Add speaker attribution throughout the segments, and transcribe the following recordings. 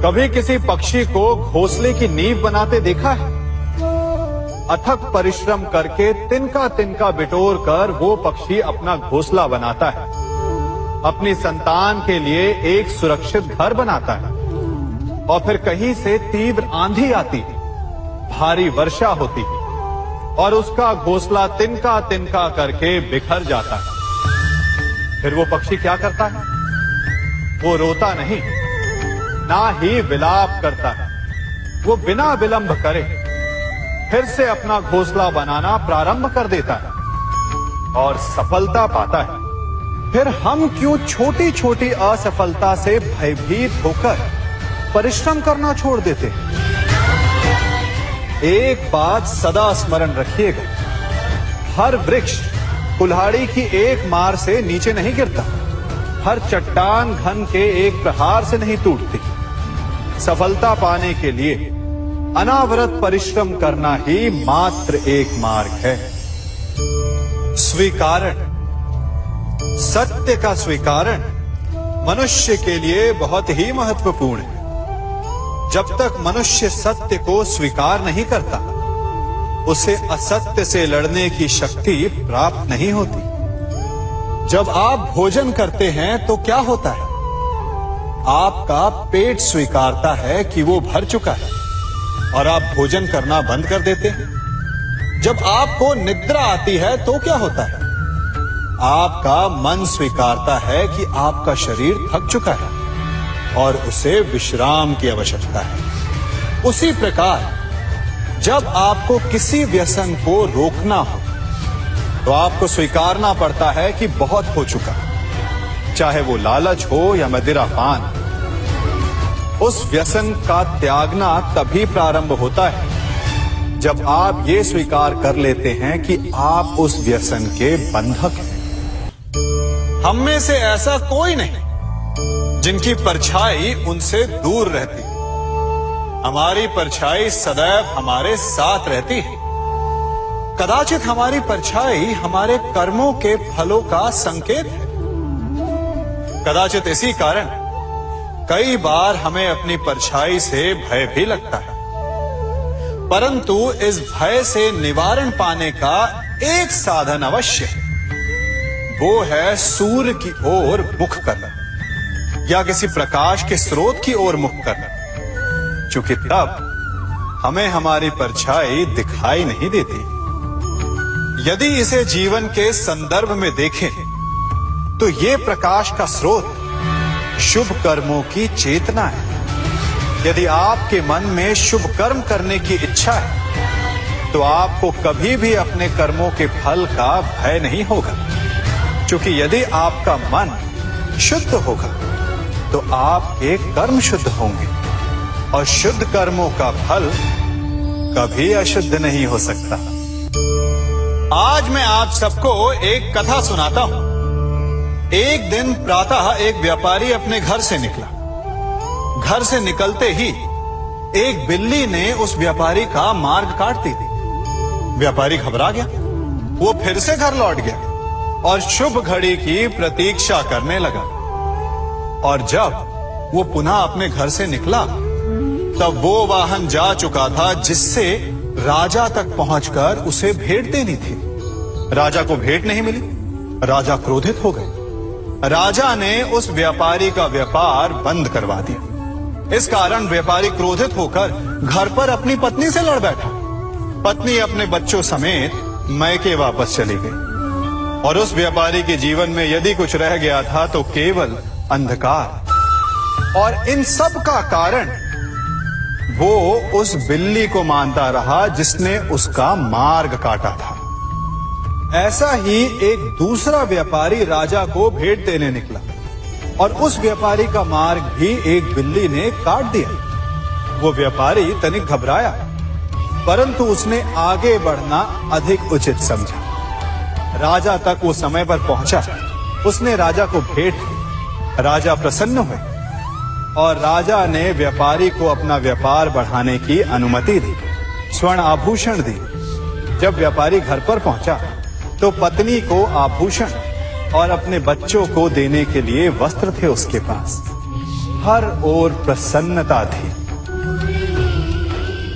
Speaker 1: कभी किसी पक्षी को घोंसले की नींव बनाते देखा है? अथक परिश्रम करके तिनका तिनका बिटोर कर वो पक्षी अपना घोंसला बनाता है, अपनी संतान के लिए एक सुरक्षित घर बनाता है। और फिर कहीं से तीव्र आंधी आती है, भारी वर्षा होती है और उसका घोंसला तिनका तिनका करके बिखर जाता है। फिर वो पक्षी क्या करता है? वो रोता नहीं, ना ही विलाप करता है। वो बिना विलंब करे फिर से अपना घोंसला बनाना प्रारंभ कर देता है और सफलता पाता है। फिर हम क्यों छोटी छोटी असफलता से भयभीत होकर परिश्रम करना छोड़ देते हैं? एक बात सदा स्मरण रखिएगा, हर वृक्ष कुल्हाड़ी की एक मार से नीचे नहीं गिरता, हर चट्टान घन के एक प्रहार से नहीं टूटती। सफलता पाने के लिए अनावरत परिश्रम करना ही मात्र एक मार्ग है। स्वीकारण, सत्य का स्वीकारण मनुष्य के लिए बहुत ही महत्वपूर्ण है। जब तक मनुष्य सत्य को स्वीकार नहीं करता, उसे असत्य से लड़ने की शक्ति प्राप्त नहीं होती। जब आप भोजन करते हैं तो क्या होता है? आपका पेट स्वीकारता है कि वो भर चुका है और आप भोजन करना बंद कर देते हैं। जब आपको निद्रा आती है तो क्या होता है? आपका मन स्वीकारता है कि आपका शरीर थक चुका है और उसे विश्राम की आवश्यकता है। उसी प्रकार जब आपको किसी व्यसन को रोकना हो तो आपको स्वीकारना पड़ता है कि बहुत हो चुका, चाहे वो लालच हो या मदिरापान। उस व्यसन का त्यागना तभी प्रारंभ होता है जब आप ये स्वीकार कर लेते हैं कि आप उस व्यसन के बंधक हैं। हम में से ऐसा कोई नहीं जिनकी परछाई उनसे दूर रहती। हमारी परछाई सदैव हमारे साथ रहती है। कदाचित हमारी परछाई हमारे कर्मों के फलों का संकेत है। कदाचित इसी कारण कई बार हमें अपनी परछाई से भय भी लगता है, परंतु इस भय से निवारण पाने का एक साधन अवश्य है। वो है सूर्य की ओर मुख करना या किसी प्रकाश के स्रोत की ओर मुख करना, क्योंकि तब हमें हमारी परछाई दिखाई नहीं देती। यदि इसे जीवन के संदर्भ में देखें तो ये प्रकाश का स्रोत शुभ कर्मों की चेतना है। यदि आपके मन में शुभ कर्म करने की इच्छा है तो आपको कभी भी अपने कर्मों के फल का भय नहीं होगा, क्योंकि यदि आपका मन शुद्ध होगा तो आपके कर्म शुद्ध होंगे और शुद्ध कर्मों का फल कभी अशुद्ध नहीं हो सकता। आज मैं आप सबको एक कथा सुनाता हूं। एक दिन प्रातः एक व्यापारी अपने घर से निकला। घर से निकलते ही एक बिल्ली ने उस व्यापारी का मार्ग काट दी। व्यापारी घबरा गया। वो फिर से घर लौट गया और शुभ घड़ी की प्रतीक्षा करने लगा। और जब वो पुनः अपने घर से निकला तब वो वाहन जा चुका था जिससे राजा तक पहुंचकर उसे भेंट देनी थी। राजा को भेंट नहीं मिली। राजा क्रोधित हो गए। राजा ने उस व्यापारी का व्यापार बंद करवा दिया। इस कारण व्यापारी क्रोधित होकर घर पर अपनी पत्नी से लड़ बैठा। पत्नी अपने बच्चों समेत मैके वापस चली गई और उस व्यापारी के जीवन में यदि कुछ रह गया था तो केवल अंधकार। और इन सब का कारण वो उस बिल्ली को मानता रहा जिसने उसका मार्ग काटा था। ऐसा ही एक दूसरा व्यापारी राजा को भेंट देने निकला और उस व्यापारी का मार्ग भी एक बिल्ली ने काट दिया। वो व्यापारी तनिक घबराया, परंतु उसने आगे बढ़ना अधिक उचित समझा। राजा तक वो समय पर पहुंचा। उसने राजा को भेंट दी। राजा प्रसन्न हुए और राजा ने व्यापारी को अपना व्यापार बढ़ाने की अनुमति दी, स्वर्ण आभूषण दी। जब व्यापारी घर पर पहुंचा तो पत्नी को आभूषण और अपने बच्चों को देने के लिए वस्त्र थे उसके पास। हर ओर प्रसन्नता थी।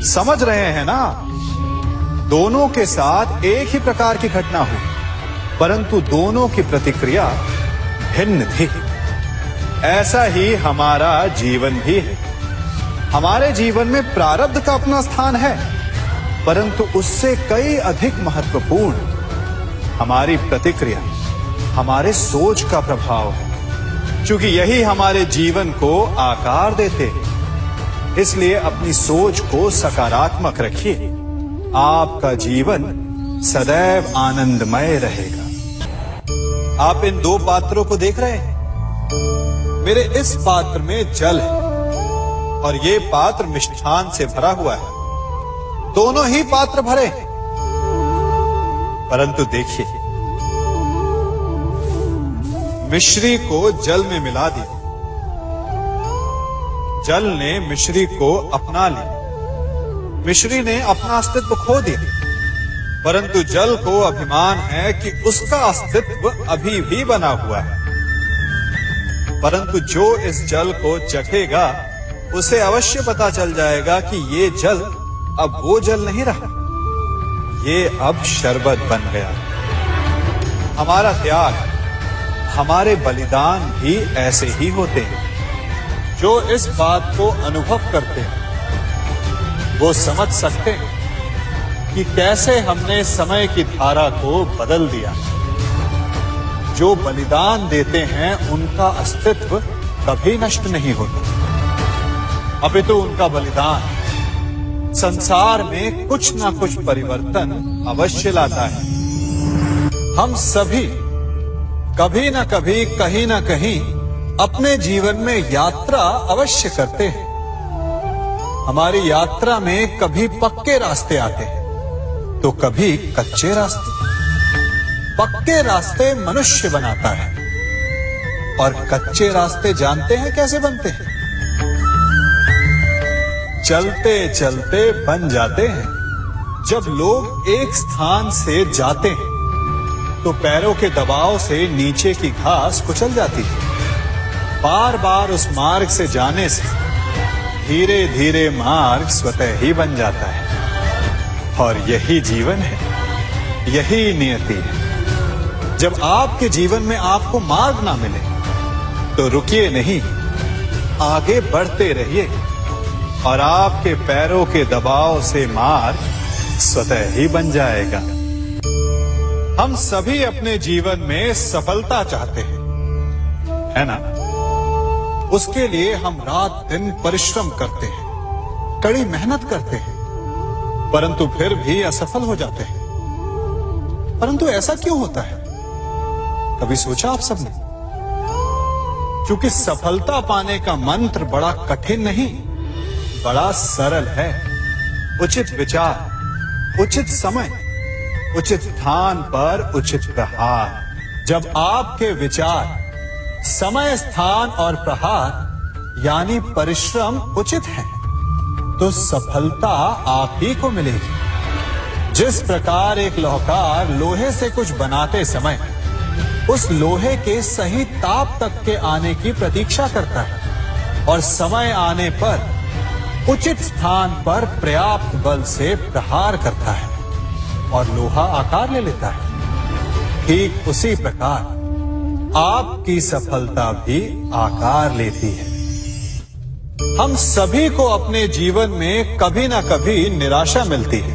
Speaker 1: समझ रहे हैं ना, दोनों के साथ एक ही प्रकार की घटना हुई, परंतु दोनों की प्रतिक्रिया भिन्न थी। ऐसा ही हमारा जीवन भी है। हमारे जीवन में प्रारब्ध का अपना स्थान है, परंतु उससे कई अधिक महत्वपूर्ण हमारी प्रतिक्रिया, हमारे सोच का प्रभाव है। क्योंकि यही हमारे जीवन को आकार देते हैं। इसलिए अपनी सोच को सकारात्मक रखिए, आपका जीवन सदैव आनंदमय रहेगा। आप इन दो पात्रों को देख रहे हैं। मेरे इस पात्र में जल है और ये पात्र मिष्ठान से भरा हुआ है। दोनों ही पात्र भरे हैं, परंतु देखिए, मिश्री को जल में मिला दिया, जल ने मिश्री को अपना लिया, मिश्री ने अपना अस्तित्व खो दिया। परंतु जल को अभिमान है कि उसका अस्तित्व अभी भी बना हुआ है। परंतु जो इस जल को चखेगा उसे अवश्य पता चल जाएगा कि ये जल अब वो जल नहीं रहा, ये अब शरबत बन गया। हमारा त्याग, हमारे बलिदान भी ऐसे ही होते हैं। जो इस बात को अनुभव करते हैं वो समझ सकते हैं कि कैसे हमने समय की धारा को बदल दिया। जो बलिदान देते हैं उनका अस्तित्व कभी नष्ट नहीं होता, अपितु उनका बलिदान संसार में कुछ ना कुछ परिवर्तन अवश्य लाता है। हम सभी कभी ना कभी, कहीं ना कहीं अपने जीवन में यात्रा अवश्य करते हैं। हमारी यात्रा में कभी पक्के रास्ते आते हैं तो कभी कच्चे रास्ते। पक्के रास्ते मनुष्य बनाता है और कच्चे रास्ते जानते हैं कैसे बनते हैं? चलते चलते बन जाते हैं। जब लोग एक स्थान से जाते हैं तो पैरों के दबाव से नीचे की घास कुचल जाती है। बार बार उस मार्ग से जाने से धीरे धीरे मार्ग स्वतः ही बन जाता है। और यही जीवन है, यही नियति है। जब आपके जीवन में आपको मार्ग ना मिले तो रुकिए नहीं, आगे बढ़ते रहिए और आपके पैरों के दबाव से मार्ग स्वतः ही बन जाएगा। हम सभी अपने जीवन में सफलता चाहते हैं, है ना? उसके लिए हम रात दिन परिश्रम करते हैं, कड़ी मेहनत करते हैं, परंतु फिर भी असफल हो जाते हैं। परंतु ऐसा क्यों होता है? कभी सोचा आप सबने? क्योंकि सफलता पाने का मंत्र बड़ा कठिन नहीं, बड़ा सरल है। उचित विचार, उचित समय, उचित स्थान पर उचित प्रहार। जब आपके विचार, समय, स्थान और प्रहार यानी परिश्रम उचित है तो सफलता आप ही को मिलेगी। जिस प्रकार एक लोहार लोहे से कुछ बनाते समय उस लोहे के सही ताप तक के आने की प्रतीक्षा करता है और समय आने पर उचित स्थान पर पर्याप्त बल से प्रहार करता है और लोहा आकार ले लेता है, ठीक उसी प्रकार आपकी सफलता भी आकार लेती है। हम सभी को अपने जीवन में कभी ना कभी निराशा मिलती है,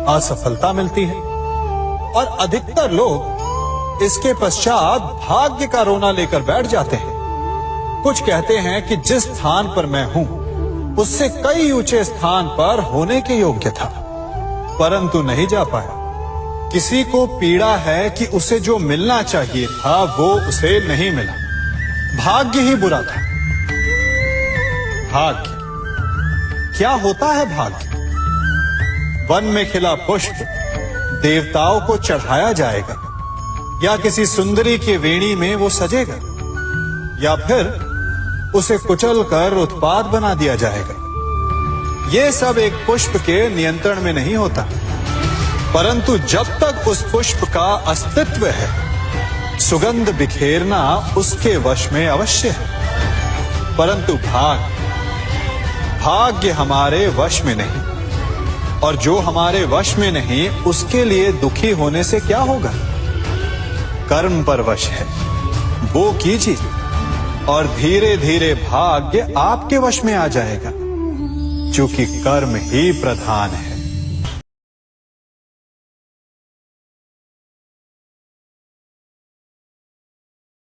Speaker 1: असफलता मिलती है और अधिकतर लोग इसके पश्चात भाग्य का रोना लेकर बैठ जाते हैं। कुछ कहते हैं कि जिस स्थान पर मैं हूं उससे कई ऊंचे स्थान पर होने के योग्य था, परंतु नहीं जा पाया। किसी को पीड़ा है कि उसे जो मिलना चाहिए था वो उसे नहीं मिला, भाग्य ही बुरा था। भाग्य क्या होता है? भाग्य वन में खिला पुष्प देवताओं को चढ़ाया जाएगा, या किसी सुंदरी की वेणी में वो सजेगा, या फिर उसे कुचलकर उत्पाद बना दिया जाएगा। ये सब एक पुष्प के नियंत्रण में नहीं होता, परंतु जब तक उस पुष्प का अस्तित्व है सुगंध बिखेरना उसके वश में अवश्य है। परंतु भाग्य हमारे वश में नहीं, और जो हमारे वश में नहीं उसके लिए दुखी होने से क्या होगा। कर्म पर वश है, वो कीजिए और धीरे धीरे भाग्य आपके वश में आ जाएगा, क्योंकि कर्म ही प्रधान है।